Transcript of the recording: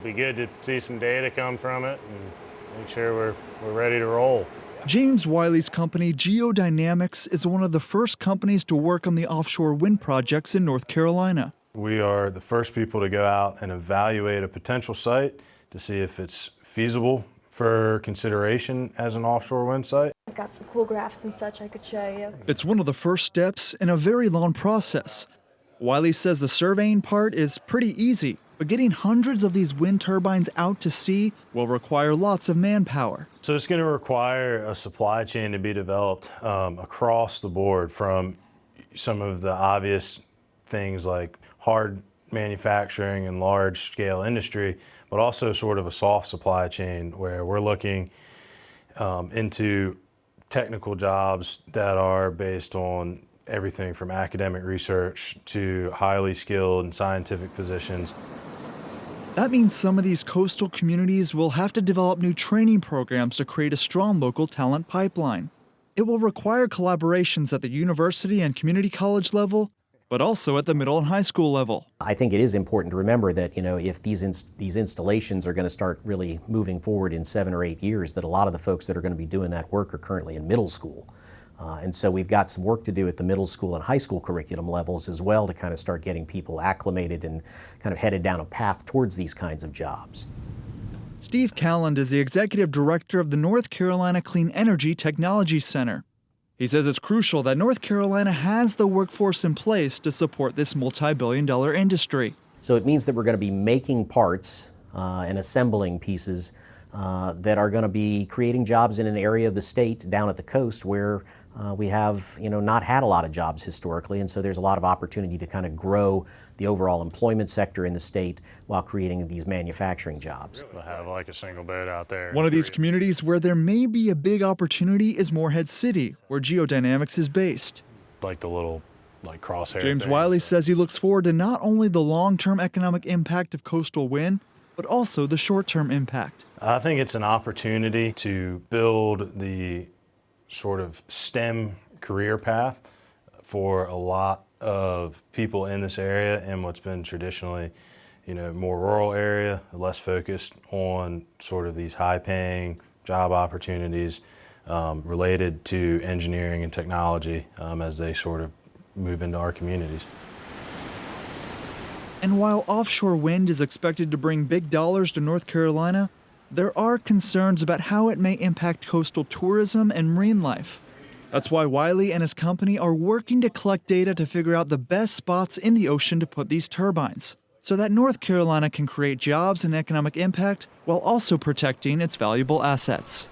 Be good to see some data come from it and make sure we're ready to roll. James Wiley's company, Geodynamics, is one of the first companies to work on the offshore wind projects in North Carolina. We are the first people to go out and evaluate a potential site to see if it's feasible for consideration as an offshore wind site. I've got some cool graphs and such I could show you. It's one of the first steps in a very long process. Wiley says the surveying part is pretty easy, but getting hundreds of these wind turbines out to sea will require lots of manpower. So it's going to require a supply chain to be developed across the board, from some of the obvious things like hard manufacturing and large scale industry, but also sort of a soft supply chain where we're looking into technical jobs that are based on everything from academic research to highly skilled and scientific positions. That means some of these coastal communities will have to develop new training programs to create a strong local talent pipeline. It will require collaborations at the university and community college level, but also at the middle and high school level. I think it is important to remember that, if these installations are going to start really moving forward in 7 or 8 years, that a lot of the folks that are going to be doing that work are currently in middle school. And so we've got some work to do at the middle school and high school curriculum levels as well to kind of start getting people acclimated and kind of headed down a path towards these kinds of jobs. Steve Calland is the executive director of the North Carolina Clean Energy Technology Center. He says it's crucial that North Carolina has the workforce in place to support this multi-billion-dollar industry. So it means that we're going to be making parts and assembling pieces that are going to be creating jobs in an area of the state down at the coast where we have, not had a lot of jobs historically, and so there's a lot of opportunity to kind of grow the overall employment sector in the state while creating these manufacturing jobs. We'll have like a single boat out there. One of these communities where there may be a big opportunity is Morehead City, where Geodynamics is based. Like the little crosshair James thing. Wiley says he looks forward to not only the long-term economic impact of coastal wind, but also the short-term impact. I think it's an opportunity to build the sort of STEM career path for a lot of people in this area in what's been traditionally, more rural area, less focused on sort of these high-paying job opportunities related to engineering and technology as they sort of move into our communities. And while offshore wind is expected to bring big dollars to North Carolina, there are concerns about how it may impact coastal tourism and marine life. That's why Wiley and his company are working to collect data to figure out the best spots in the ocean to put these turbines, so that North Carolina can create jobs and economic impact while also protecting its valuable assets.